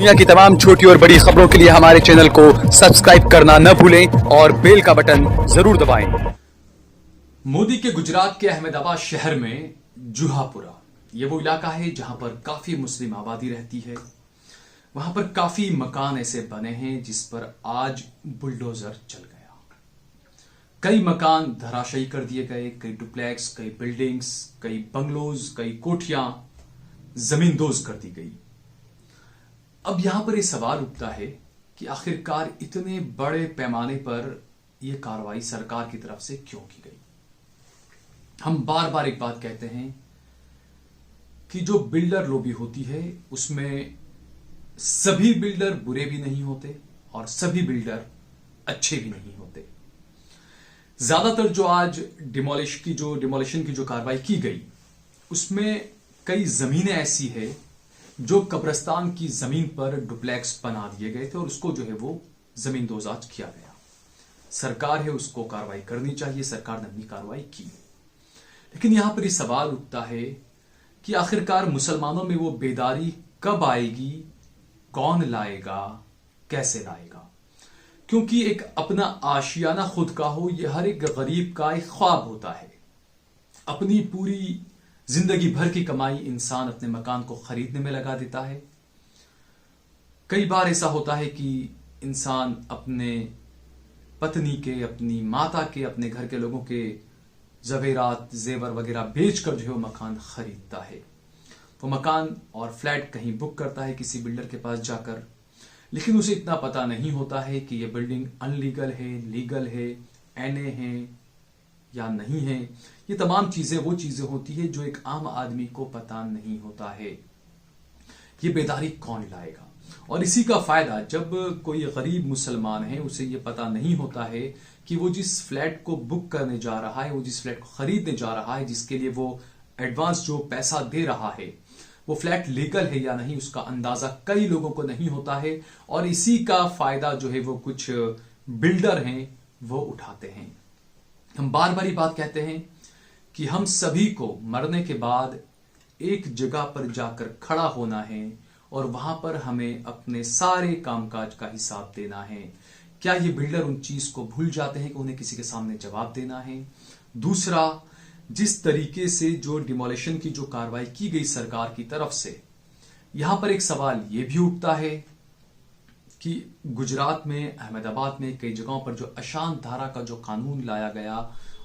दुनिया की तमाम छोटी और बड़ी खबरों के लिए हमारे चैनल को सब्सक्राइब करना न भूलें और बेल का बटन जरूर दबाएं। मोदी के गुजरात के अहमदाबाद शहर में जुहापुरा ये वो इलाका है जहां पर काफी मुस्लिम आबादी रहती है। वहां पर काफी मकान ऐसे बने हैं जिस पर आज बुलडोजर चल गया। कई मकान धराशायी कर दिए गए, कई डुप्लेक्स, कई बिल्डिंग्स, कई बंगलोज, कई कोठियां जमींदोज कर दी गई। अब यहां पर यह सवाल उठता है कि आखिरकार इतने बड़े पैमाने पर यह कार्रवाई सरकार की तरफ से क्यों की गई। हम बार बार एक बात कहते हैं कि जो बिल्डर लॉबी होती है उसमें सभी बिल्डर बुरे भी नहीं होते और सभी बिल्डर अच्छे भी नहीं होते। ज्यादातर जो आज डिमोलिशन की जो कार्रवाई की गई उसमें कई जमीनें ऐसी है जो कब्रिस्तान की जमीन पर डुप्लेक्स बना दिए गए थे और उसको जो है वो जमींदोज किया गया। सरकार है, उसको कार्रवाई करनी चाहिए, सरकार ने अपनी कार्रवाई की। लेकिन यहां पर यह सवाल उठता है कि आखिरकार मुसलमानों में वो बेदारी कब आएगी, कौन लाएगा, कैसे लाएगा। क्योंकि एक अपना आशियाना खुद का हो, यह हर एक गरीब का एक ख्वाब होता है। अपनी पूरी जिंदगी भर की कमाई इंसान अपने मकान को खरीदने में लगा देता है। कई बार ऐसा होता है कि इंसान अपने पत्नी के, अपनी माता के, अपने घर के लोगों के जवेरात, जेवर वगैरह बेचकर जो है वो मकान खरीदता है। वो मकान और फ्लैट कहीं बुक करता है किसी बिल्डर के पास जाकर, लेकिन उसे इतना पता नहीं होता है कि यह बिल्डिंग अनलीगल है, लीगल है, एनए है या नहीं है। ये तमाम चीजें वो चीजें होती है जो एक आम आदमी को पता नहीं होता है। ये बेदारी कौन लाएगा। और इसी का फायदा जब कोई गरीब मुसलमान है, उसे ये पता नहीं होता है कि वो जिस फ्लैट को बुक करने जा रहा है, वो जिस फ्लैट को खरीदने जा रहा है, जिसके लिए वो एडवांस जो पैसा दे रहा है, वो फ्लैट लीगल है या नहीं, उसका अंदाजा कई लोगों को नहीं होता है। और इसी का फायदा जो है वो कुछ बिल्डर हैं वो उठाते हैं। हम बार बार ये बात कहते हैं कि हम सभी को मरने के बाद एक जगह पर जाकर खड़ा होना है और वहां पर हमें अपने सारे कामकाज का हिसाब देना है। क्या ये बिल्डर उन चीज को भूल जाते हैं कि उन्हें किसी के सामने जवाब देना है। दूसरा, जिस तरीके से जो डिमोलिशन की जो कार्रवाई की गई सरकार की तरफ से, यहां पर एक सवाल यह भी उठता है कि गुजरात में, अहमदाबाद में कई जगहों पर जो अशांत धारा का जो कानून लाया गया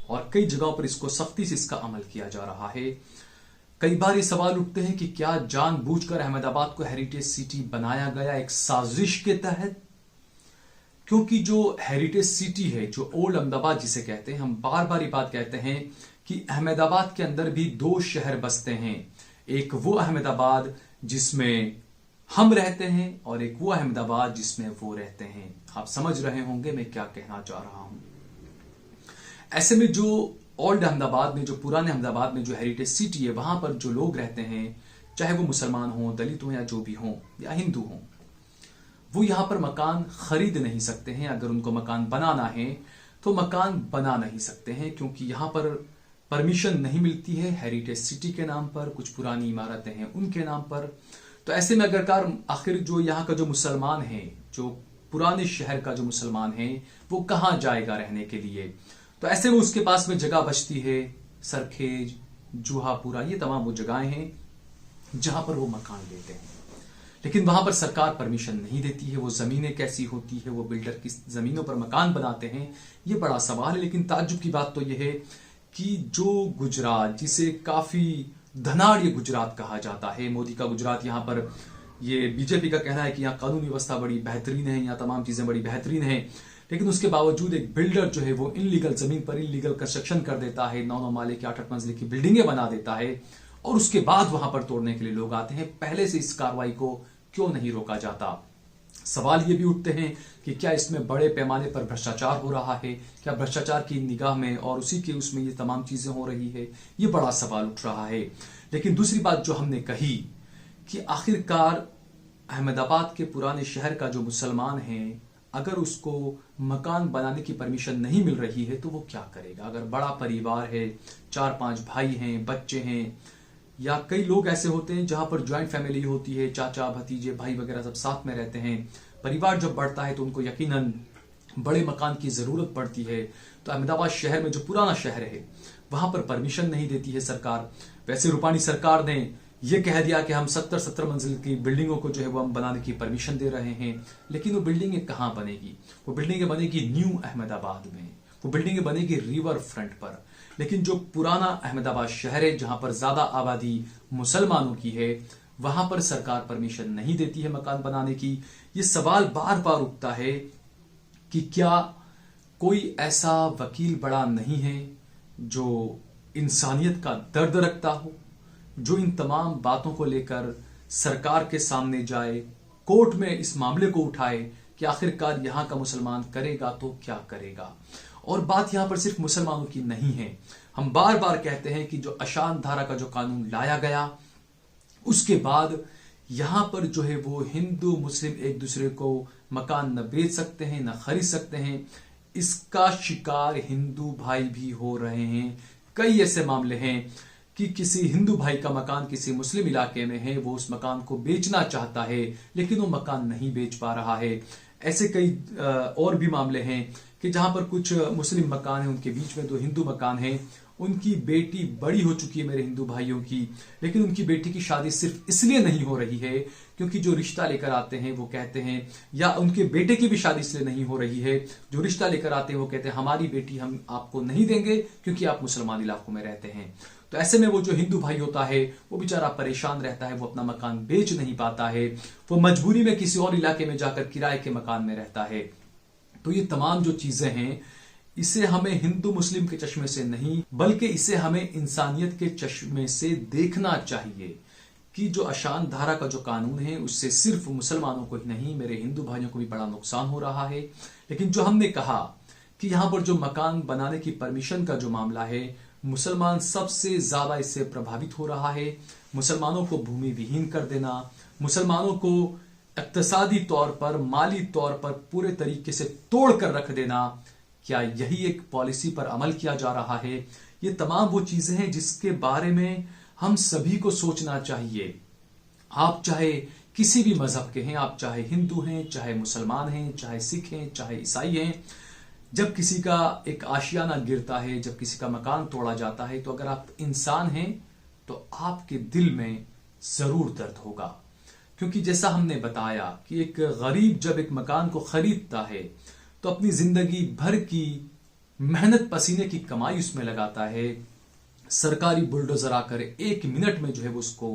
और कई जगहों पर इसको सख्ती से इसका अमल किया जा रहा है। कई बार ये सवाल उठते हैं कि क्या जानबूझकर अहमदाबाद को हेरिटेज सिटी बनाया गया एक साजिश के तहत। क्योंकि जो हेरिटेज सिटी है, जो ओल्ड अहमदाबाद जिसे कहते हैं, हम बार बार ये बात कहते हैं कि अहमदाबाद के अंदर भी दो शहर बसते हैं। एक वो अहमदाबाद जिसमें हम रहते हैं और एक वो अहमदाबाद जिसमें वो रहते हैं। आप समझ रहे होंगे मैं क्या कहना चाह रहा हूं। ऐसे में जो ओल्ड अहमदाबाद में, जो पुराने अहमदाबाद में जो हेरिटेज सिटी है, वहां पर जो लोग रहते हैं, चाहे वो मुसलमान हो, दलित हो या जो भी हो या हिंदू हो, वो यहां पर मकान खरीद नहीं सकते हैं। अगर उनको मकान बनाना है तो मकान बना नहीं सकते हैं, क्योंकि यहां पर परमिशन नहीं मिलती है हेरिटेज सिटी के नाम पर। कुछ पुरानी इमारतें हैं उनके नाम पर। तो ऐसे में अगर आखिर जो यहाँ का जो मुसलमान है, जो पुराने शहर का जो मुसलमान है, वो कहां जाएगा रहने के लिए। तो ऐसे में उसके पास में जगह बचती है सरखेज, जुहापुरा, ये तमाम वो जगहें हैं जहां पर वो मकान लेते हैं। लेकिन वहां पर सरकार परमिशन नहीं देती है। वो जमीनें कैसी होती है, वो बिल्डर किस जमीनों पर मकान बनाते हैं, ये बड़ा सवाल है। लेकिन ताज्जुब की बात तो यह है कि जो गुजरात, जिसे काफी धनाढ़ गुजरात कहा जाता है, मोदी का गुजरात, यहां पर ये बीजेपी का कहना है कि यहाँ कानून व्यवस्था बड़ी बेहतरीन है, यहाँ तमाम चीजें बड़ी बेहतरीन है, लेकिन उसके बावजूद एक बिल्डर जो है वो इनलीगल जमीन पर इनलीगल कंस्ट्रक्शन कर देता है, 9-9 माले की, 8-8 मंजिले की बिल्डिंगें बना देता है और उसके बाद वहां पर तोड़ने के लिए लोग आते हैं। पहले से इस कार्रवाई को क्यों नहीं रोका जाता। सवाल ये भी उठते हैं कि क्या इसमें बड़े पैमाने पर भ्रष्टाचार हो रहा है, क्या भ्रष्टाचार की निगाह में और उसी के उसमें ये तमाम चीजें हो रही है, ये बड़ा सवाल उठ रहा है। लेकिन दूसरी बात जो हमने कही कि आखिरकार अहमदाबाद के पुराने शहर का जो मुसलमान है, अगर उसको मकान बनाने की परमिशन नहीं मिल रही है तो वो क्या करेगा। अगर बड़ा परिवार है, 4-5 भाई हैं, बच्चे हैं, या कई लोग ऐसे होते हैं जहां पर ज्वाइंट फैमिली होती है, चाचा भतीजे भाई वगैरह सब साथ में रहते हैं। परिवार जब बढ़ता है तो उनको यकीनन बड़े मकान की जरूरत पड़ती है। तो अहमदाबाद शहर में जो पुराना शहर है वहां पर परमिशन नहीं देती है सरकार। वैसे रूपानी सरकार ने यह कह दिया कि हम 70 मंजिल की बिल्डिंगों को जो है वो हम बनाने की परमिशन दे रहे हैं, लेकिन वो बिल्डिंगें कहां बनेगी? वो बिल्डिंगें बनेगी न्यू अहमदाबाद में, वो बिल्डिंगें बनेगी रिवर फ्रंट पर। लेकिन जो पुराना अहमदाबाद शहर है जहां पर ज्यादा आबादी मुसलमानों की है, वहां पर सरकार परमिशन नहीं देती है मकान बनाने की। ये सवाल बार बार उठता है कि क्या कोई ऐसा वकील बड़ा नहीं है जो इंसानियत का दर्द रखता हो, जो इन तमाम बातों को लेकर सरकार के सामने जाए, कोर्ट में इस मामले को उठाए कि आखिरकार यहां का मुसलमान करेगा तो क्या करेगा। और बात यहां पर सिर्फ मुसलमानों की नहीं है। हम बार बार कहते हैं कि जो अशांत धारा का जो कानून लाया गया उसके बाद यहां पर जो है वो हिंदू मुस्लिम एक दूसरे को मकान न बेच सकते हैं, न खरीद सकते हैं। इसका शिकार हिंदू भाई भी हो रहे हैं। कई ऐसे मामले हैं कि किसी हिंदू भाई का मकान किसी मुस्लिम इलाके में है, वो उस मकान को बेचना चाहता है लेकिन वो मकान नहीं बेच पा रहा है। ऐसे कई और भी मामले हैं कि जहां पर कुछ मुस्लिम मकान है, उनके बीच में दो हिंदू मकान है, उनकी बेटी बड़ी हो चुकी है मेरे हिंदू भाइयों की, लेकिन उनकी बेटी की शादी सिर्फ इसलिए नहीं हो रही है क्योंकि जो रिश्ता लेकर आते हैं वो कहते हैं, या उनके बेटे की भी शादी इसलिए नहीं हो रही है, जो रिश्ता लेकर आते हैं वो कहते हैं हमारी बेटी हम आपको नहीं देंगे क्योंकि आप मुसलमान इलाकों में रहते हैं। तो ऐसे में वो जो हिंदू भाई होता है वो बेचारा परेशान रहता है, वो अपना मकान बेच नहीं पाता है, वो मजबूरी में किसी और इलाके में जाकर किराए के मकान में रहता है। तो ये तमाम जो चीजें हैं, इसे हमें हिंदू मुस्लिम के चश्मे से नहीं बल्कि इसे हमें इंसानियत के चश्मे से देखना चाहिए कि जो अशांत धारा का जो कानून है उससे सिर्फ मुसलमानों को ही नहीं, मेरे हिंदू भाइयों को भी बड़ा नुकसान हो रहा है। लेकिन जो हमने कहा कि यहां पर जो मकान बनाने की परमिशन का जो मामला है, मुसलमान सबसे ज्यादा इससे प्रभावित हो रहा है। मुसलमानों को भूमि विहीन कर देना, मुसलमानों को इक्तिसादी तौर पर, माली तौर पर पूरे तरीके से तोड़ कर रख देना, क्या यही एक पॉलिसी पर अमल किया जा रहा है? ये तमाम वो चीजें हैं जिसके बारे में हम सभी को सोचना चाहिए। आप चाहे किसी भी मजहब के हैं, आप चाहे हिंदू हैं, चाहे मुसलमान हैं, चाहे सिख हैं, चाहे ईसाई हैं, जब किसी का एक आशियाना गिरता है, जब किसी का मकान तोड़ा जाता है, तो अगर आप इंसान हैं तो आपके दिल में जरूर दर्द होगा। क्योंकि जैसा हमने बताया कि एक गरीब जब एक मकान को खरीदता है तो अपनी जिंदगी भर की मेहनत पसीने की कमाई उसमें लगाता है, सरकारी बुलडोजर आकर 1 मिनट में जो है वो उसको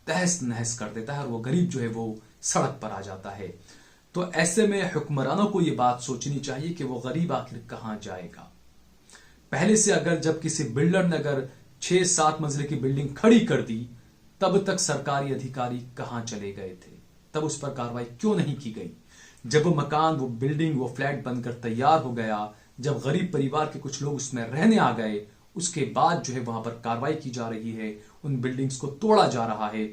तहस नहस कर देता है और वो गरीब जो है वो सड़क पर आ जाता है। तो ऐसे में हुक्मरानों को ये बात सोचनी चाहिए कि वो गरीब आखिर कहां जाएगा। पहले से अगर जब किसी बिल्डर ने अगर 6-7 मंजिल की बिल्डिंग खड़ी कर दी, तब तक सरकारी अधिकारी कहां चले गए थे? तब उस पर कार्रवाई क्यों नहीं की गई? जब वो मकान, वो बिल्डिंग, वो फ्लैट बनकर तैयार हो गया, जब गरीब परिवार के कुछ लोग उसमें रहने आ गए, उसके बाद जो है वहां पर कार्रवाई की जा रही है, उन बिल्डिंग्स को तोड़ा जा रहा है,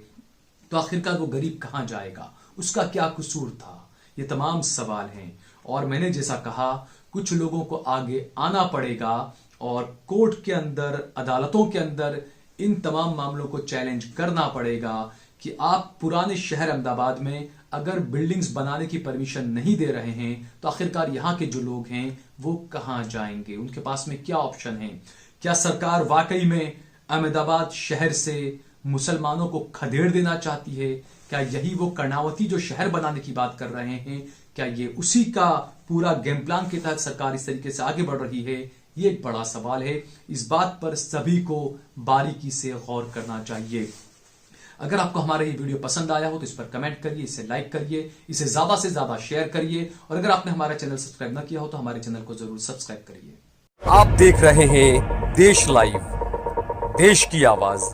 तो आखिरकार वो गरीब कहां जाएगा? उसका क्या कसूर था? ये तमाम सवाल हैं। और मैंने जैसा कहा, कुछ लोगों को आगे आना पड़ेगा और कोर्ट के अंदर, अदालतों के अंदर इन तमाम मामलों को चैलेंज करना पड़ेगा कि आप पुराने शहर अहमदाबाद में अगर बिल्डिंग्स बनाने की परमिशन नहीं दे रहे हैं तो आखिरकार यहां के जो लोग हैं वो कहां जाएंगे? उनके पास में क्या ऑप्शन है? क्या सरकार वाकई में अहमदाबाद शहर से मुसलमानों को खदेड़ देना चाहती है? क्या यही वो कर्णावती जो शहर बनाने की बात कर रहे हैं, क्या ये उसी का पूरा गेम प्लान के तहत सरकार इस तरीके से आगे बढ़ रही है? ये एक बड़ा सवाल है। इस बात पर सभी को बारीकी से गौर करना चाहिए। अगर आपको हमारा ये वीडियो पसंद आया हो तो इस पर कमेंट करिए, इसे लाइक करिए, इसे ज्यादा से ज्यादा शेयर करिए, और अगर आपने हमारा चैनल सब्सक्राइब न किया हो तो हमारे चैनल को जरूर सब्सक्राइब करिए। आप देख रहे हैं देश लाइव, देश की आवाज।